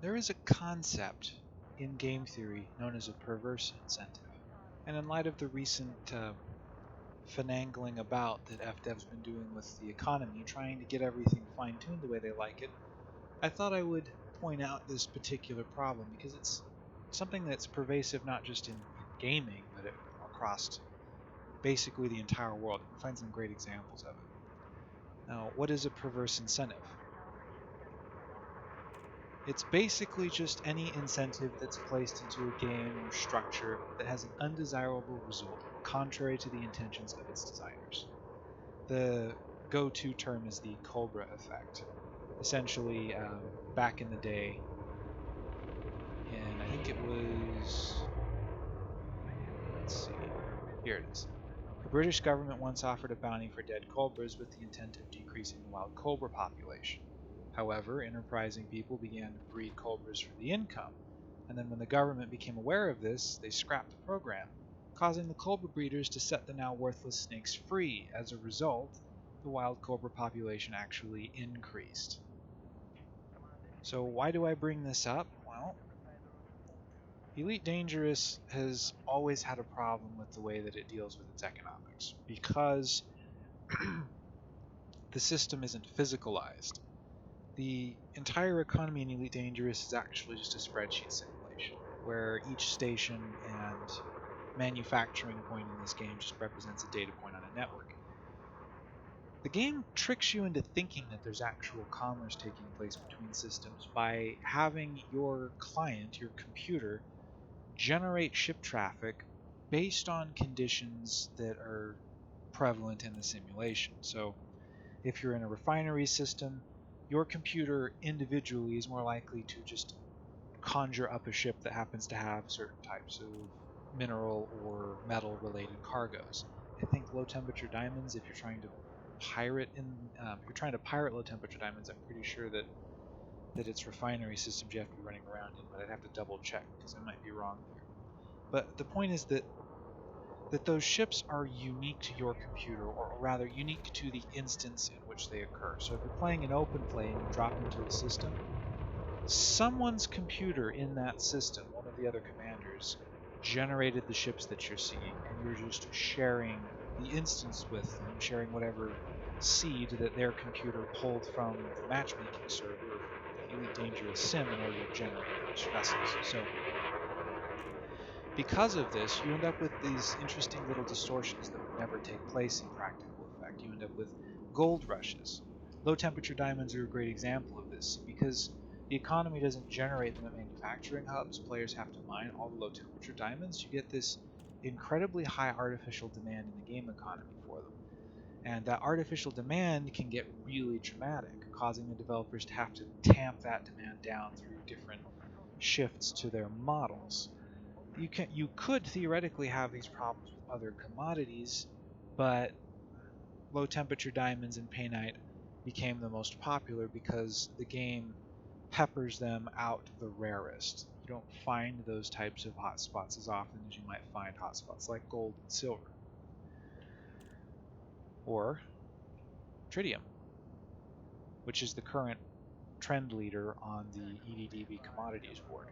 There is a concept in game theory known as a perverse incentive. And in light of the recent finagling about that FDev's been doing with the economy, trying to get everything fine-tuned the way they like it, I thought I would point out this particular problem because it's something that's pervasive not just in gaming, but across basically the entire world. You can find some great examples of it. Now, what is a perverse incentive? It's basically just any incentive that's placed into a game or structure that has an undesirable result, contrary to the intentions of its designers. The go-to term is the Cobra Effect. Essentially, back in the day, and I think it was, let's see, here it is. The British government once offered a bounty for dead cobras with the intent of decreasing the wild cobra population. However, enterprising people began to breed cobras for the income, and then when the government became aware of this, they scrapped the program, causing the cobra breeders to set the now worthless snakes free. As a result, the wild cobra population actually increased. So why do I bring this up? Well, Elite Dangerous has always had a problem with the way that it deals with its economics, because the system isn't physicalized. The entire economy in Elite Dangerous is actually just a spreadsheet simulation, where each station and manufacturing point in this game just represents a data point on a network. The game tricks you into thinking that there's actual commerce taking place between systems by having your client, your computer, generate ship traffic based on conditions that are prevalent in the simulation. So if you're in a refinery system, your computer individually is more likely to just conjure up a ship that happens to have certain types of mineral or metal related cargoes. I think low temperature diamonds, if you're trying to pirate low temperature diamonds, I'm pretty sure that it's refinery systems you have to be running around in, but I'd have to double check because I might be wrong there. But the point is that those ships are unique to your computer, or rather unique to the instance in which they occur. So if you're playing an open play and you drop into a system, someone's computer in that system, one of the other commanders, generated the ships that you're seeing, and you're just sharing the instance with them, sharing whatever seed that their computer pulled from the matchmaking server of the Elite Dangerous sim in order to generate those vessels. So because of this, you end up with these interesting little distortions that would never take place in practical effect. You end up with gold rushes. Low temperature diamonds are a great example of this because the economy doesn't generate them at manufacturing hubs. Players have to mine all the low temperature diamonds. You get this incredibly high artificial demand in the game economy for them. And that artificial demand can get really dramatic, causing the developers to have to tamp that demand down through different shifts to their models. You could theoretically have these problems with other commodities, but low temperature diamonds and painite became the most popular because the game peppers them out the rarest. You don't find those types of hotspots as often as you might find hotspots like gold and silver. Or tritium, which is the current trend leader on the EDDB commodities board.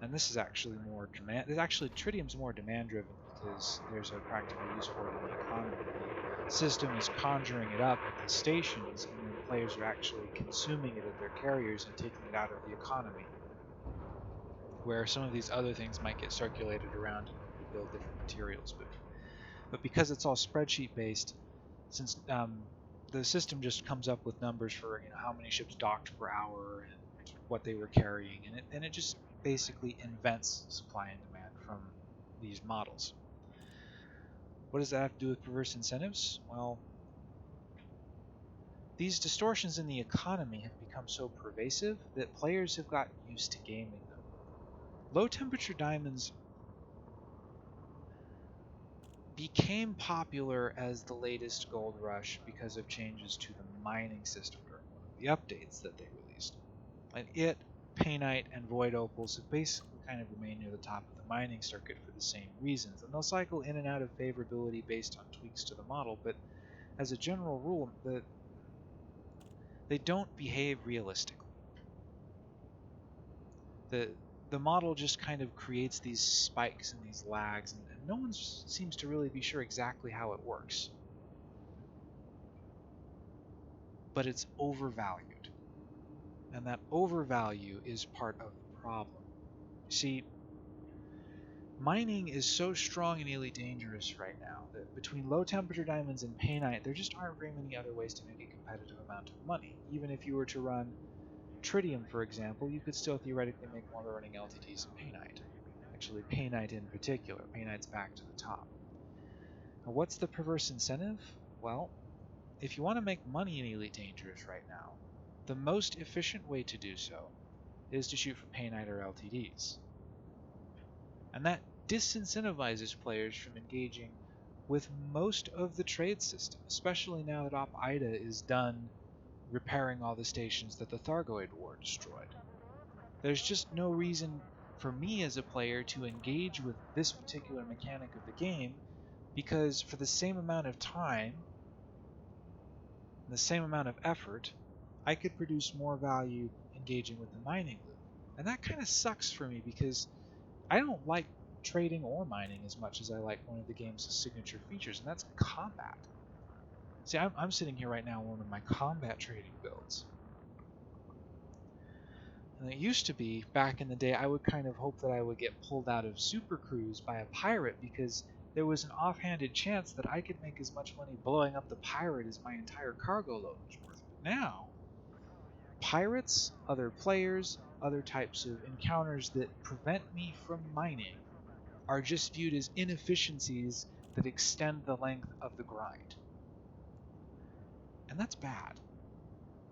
And this is actually more demand. Tritium's more demand driven because there's a practical use for it in the economy. The system is conjuring it up at the stations, and then players are actually consuming it at their carriers and taking it out of the economy. Where some of these other things might get circulated around in order to build different materials, but because it's all spreadsheet based, since the system just comes up with numbers for how many ships docked per hour and what they were carrying, and it just basically invents supply and demand from these models. What does that have to do with perverse incentives? Well, these distortions in the economy have become so pervasive that players have gotten used to gaming them. Low temperature diamonds became popular as the latest gold rush because of changes to the mining system during one of the updates that they released. And painite, and void opals have basically kind of remained near the top of the mining circuit for the same reasons, and they'll cycle in and out of favorability based on tweaks to the model, but as a general rule, they don't behave realistically. The the model just kind of creates these spikes and these lags, and no one seems to really be sure exactly how it works. But it's overvalued. And that overvalue is part of the problem. You see, mining is so strong and Elite Dangerous right now that between low temperature diamonds and painite, there just aren't very many other ways to make a competitive amount of money. Even if you were to run tritium, for example, you could still theoretically make more running LTDs than painite. Actually, painite in particular. Painite's back to the top. Now, what's the perverse incentive? Well, if you want to make money in Elite Dangerous right now, the most efficient way to do so is to shoot for painite or LTDs. And that disincentivizes players from engaging with most of the trade system, especially now that Op Ida is done repairing all the stations that the Thargoid War destroyed. There's just no reason for me as a player to engage with this particular mechanic of the game, because for the same amount of time, the same amount of effort, I could produce more value engaging with the mining loop. And that kind of sucks for me because I don't like trading or mining as much as I like one of the game's signature features, and that's combat. See, I'm sitting here right now on one of my combat trading builds. And it used to be, back in the day, I would kind of hope that I would get pulled out of Super Cruise by a pirate because there was an offhanded chance that I could make as much money blowing up the pirate as my entire cargo load was worth. But now, pirates, other players, other types of encounters that prevent me from mining are just viewed as inefficiencies that extend the length of the grind. And that's bad.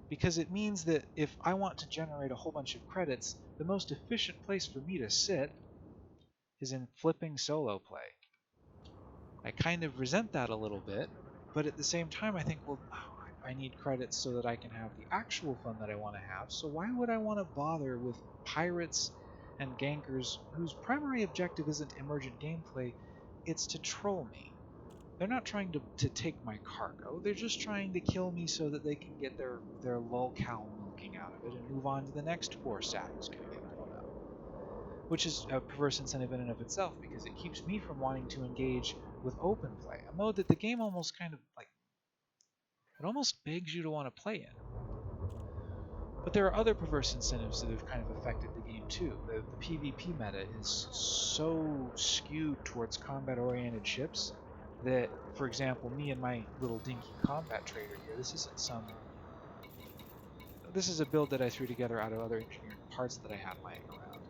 Because it means that if I want to generate a whole bunch of credits, the most efficient place for me to sit is in flipping solo play. I kind of resent that a little bit, but at the same time I think, well, I need credits so that I can have the actual fun that I want to have, so why would I want to bother with pirates and gankers whose primary objective isn't emergent gameplay, it's to troll me. They're not trying to take my cargo, they're just trying to kill me so that they can get their lolcow milking out of it and move on to the next poor stat who's going to get blown up. Which is a perverse incentive in and of itself, because it keeps me from wanting to engage with open play, a mode that the game almost kind of it almost begs you to want to play in. But there are other perverse incentives that have kind of affected the game too. The PvP meta is so skewed towards combat-oriented ships that, for example, me and my little dinky combat trader here, this is a build that I threw together out of other engineering parts that I had lying around.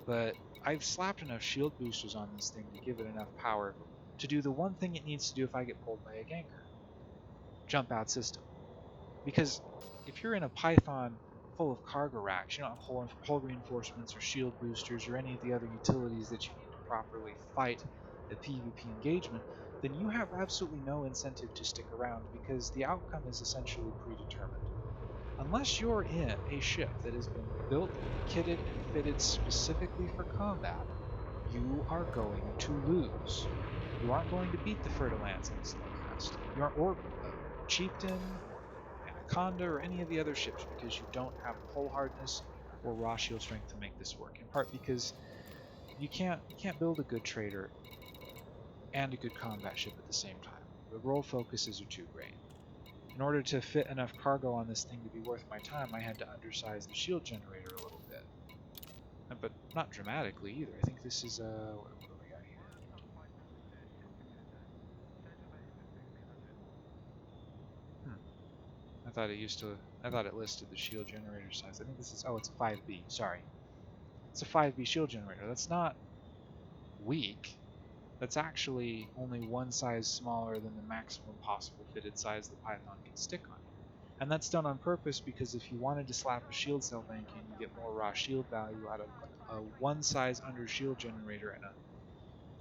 But I've slapped enough shield boosters on this thing to give it enough power to do the one thing it needs to do if I get pulled by a ganker. Jump out system. Because if you're in a Python full of cargo racks, you don't have hull reinforcements or shield boosters or any of the other utilities that you need to properly fight the PvP engagement, then you have absolutely no incentive to stick around because the outcome is essentially predetermined. Unless you're in a ship that has been built, kitted, and fitted specifically for combat, you are going to lose. You aren't going to beat the Fer-de-Lance and the Snowcrest, or Chieftain, or Anaconda, or any of the other ships, because you don't have hull hardness or raw shield strength to make this work. In part because you can't build a good trader and a good combat ship at the same time. The role focuses are too great. In order to fit enough cargo on this thing to be worth my time, I had to undersize the shield generator a little bit. But not dramatically either. I think this is, what do we got here? I thought it listed the shield generator size. I think this is, it's a 5B, sorry. It's a 5B shield generator. That's not weak. That's actually only one size smaller than the maximum possible fitted size the Python can stick on. And that's done on purpose because if you wanted to slap a shield cell bank in, you get more raw shield value out of a one size under shield generator and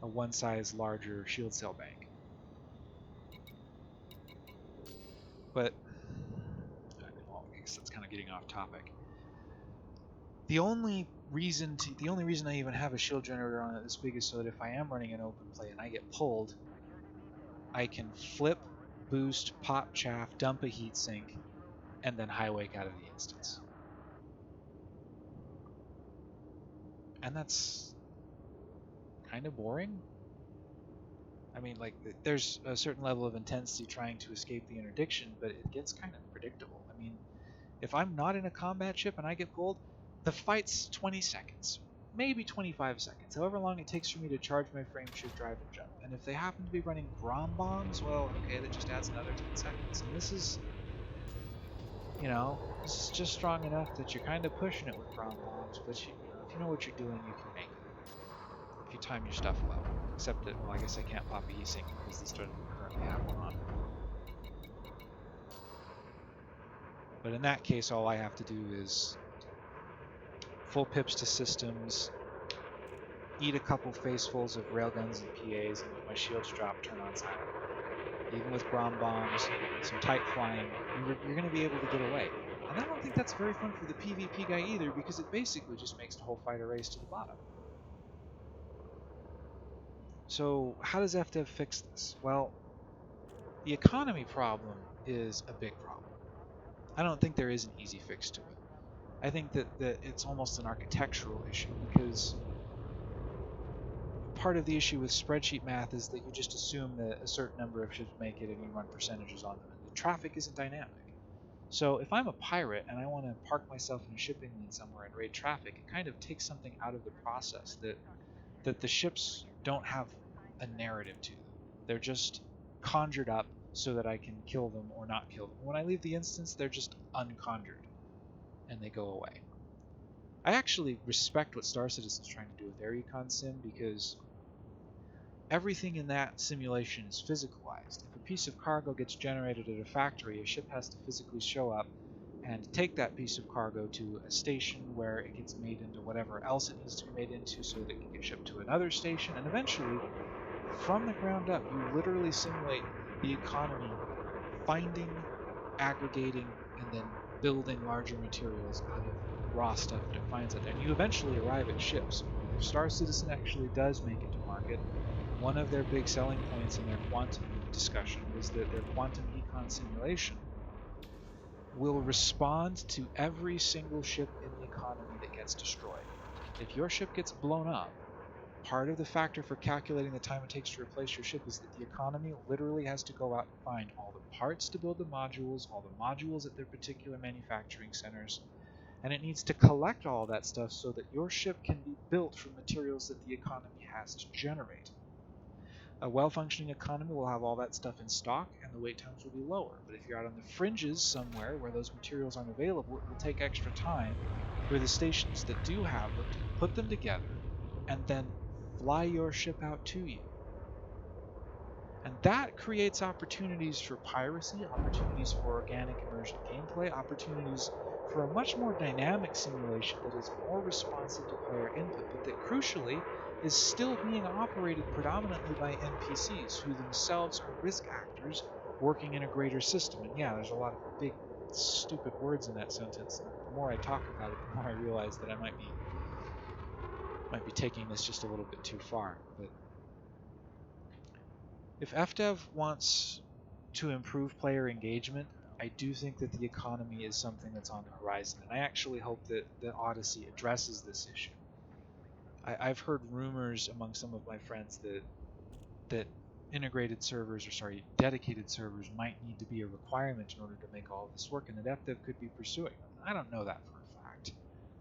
a one size larger shield cell bank. But I guess that's kind of getting off topic. The only reason I even have a shield generator on it this big is so that if I am running an open play and I get pulled, I can flip, boost, pop chaff, dump a heatsink, and then high wake out of the instance. And that's kind of boring. I mean, like, there's a certain level of intensity trying to escape the interdiction, but it gets kind of predictable. I mean, if I'm not in a combat ship and I get pulled, the fight's 20 seconds, maybe 25 seconds, however long it takes for me to charge my frame shift, drive, and jump. And if they happen to be running Grom bombs, well, okay, that just adds another 10 seconds. And this is, this is just strong enough that you're kind of pushing it with Grom bombs, but if you know what you're doing, you can make it. If you time your stuff well. Except that, well, I guess I can't pop a heat sink because this doesn't currently have one on. But in that case, all I have to do is full pips to systems, eat a couple facefuls of railguns and PAs, and with my shields drop, turn on silent. Even with Grom bombs, some tight flying, you're going to be able to get away. And I don't think that's very fun for the PvP guy either, because it basically just makes the whole fight a race to the bottom. So how does FDev fix this? Well, the economy problem is a big problem. I don't think there is an easy fix to it. I think that it's almost an architectural issue, because part of the issue with spreadsheet math is that you just assume that a certain number of ships make it and you run percentages on them, and the traffic isn't dynamic. So if I'm a pirate and I want to park myself in a shipping lane somewhere and raid traffic, it kind of takes something out of the process, that the ships don't have a narrative to them. They're just conjured up so that I can kill them or not kill them. When I leave the instance, they're just unconjured and they go away. I actually respect what Star Citizen's trying to do with their econ sim, because everything in that simulation is physicalized. If a piece of cargo gets generated at a factory, a ship has to physically show up and take that piece of cargo to a station where it gets made into whatever else it needs to be made into so that it can get shipped to another station, and eventually, from the ground up, you literally simulate the economy finding, aggregating, and then building larger materials out of raw stuff that it finds out there. And you eventually arrive at ships. If Star Citizen actually does make it to market, one of their big selling points in their quantum discussion was that their quantum econ simulation will respond to every single ship in the economy that gets destroyed. If your ship gets blown up, part of the factor for calculating the time it takes to replace your ship is that the economy literally has to go out and find all the parts to build the modules, all the modules at their particular manufacturing centers, and it needs to collect all that stuff so that your ship can be built from materials that the economy has to generate. A well-functioning economy will have all that stuff in stock, and the wait times will be lower. But if you're out on the fringes somewhere where those materials aren't available, it will take extra time for the stations that do have them to put them together and then fly your ship out to you. And that creates opportunities for piracy, opportunities for organic immersion gameplay, opportunities for a much more dynamic simulation that is more responsive to player input, but that crucially is still being operated predominantly by NPCs who themselves are risk actors working in a greater system. And yeah, there's a lot of big, stupid words in that sentence. And the more I talk about it, the more I realize that I might be taking this just a little bit too far. But if FDev wants to improve player engagement, I do think that the economy is something that's on the horizon, and I actually hope that Odyssey addresses this issue. I've heard rumors among some of my friends that dedicated servers might need to be a requirement in order to make all of this work, and that FDev could be pursuing them. I don't know that for a fact,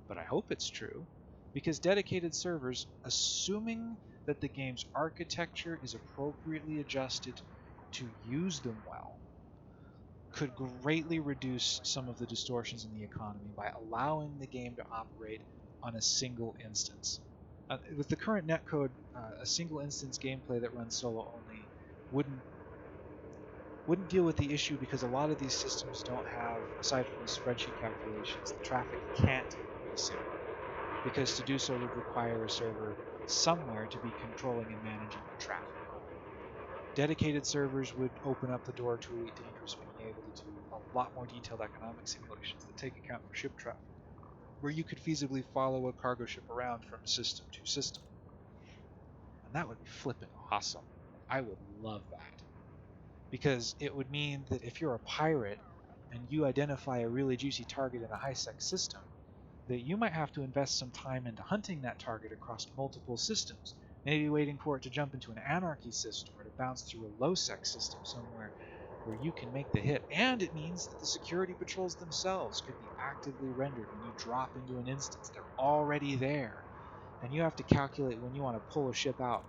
but I hope it's true, because dedicated servers, assuming that the game's architecture is appropriately adjusted to use them well, could greatly reduce some of the distortions in the economy by allowing the game to operate on a single instance. With the current netcode, a single instance gameplay that runs solo only wouldn't deal with the issue, because a lot of these systems don't have, aside from the spreadsheet calculations, the traffic can't be simulated, because to do so would require a server somewhere to be controlling and managing the traffic. Dedicated servers would open up the door to Elite Dangerous being able to do a lot more detailed economic simulations that take account for ship traffic, where you could feasibly follow a cargo ship around from system to system. And that would be flippin' awesome. I would love that. Because it would mean that if you're a pirate and you identify a really juicy target in a high-sec system, that you might have to invest some time into hunting that target across multiple systems, maybe waiting for it to jump into an anarchy system or to bounce through a low-sec system somewhere where you can make the hit. And it means that the security patrols themselves could be actively rendered when you drop into an instance. They're already there. And you have to calculate when you want to pull a ship out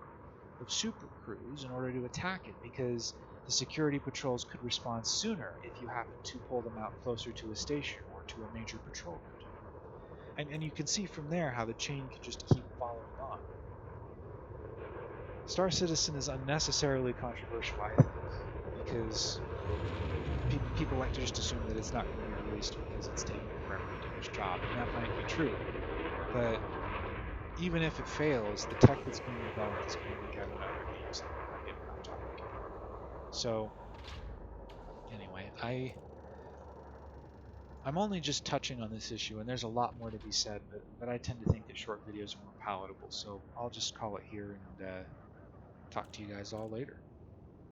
of super cruise in order to attack it, because the security patrols could respond sooner if you happen to pull them out closer to a station or to a major patrol route. And you can see from there how the chain can just keep following on. Star Citizen is unnecessarily controversial, I think, because people like to just assume that it's not going to be released because it's taking forever to do its job, and that might be true. But even if it fails, the tech that's being developed is going to make other games on the market on topic. So anyway, I'm only just touching on this issue, and there's a lot more to be said, but I tend to think that short videos are more palatable, so I'll just call it here and talk to you guys all later.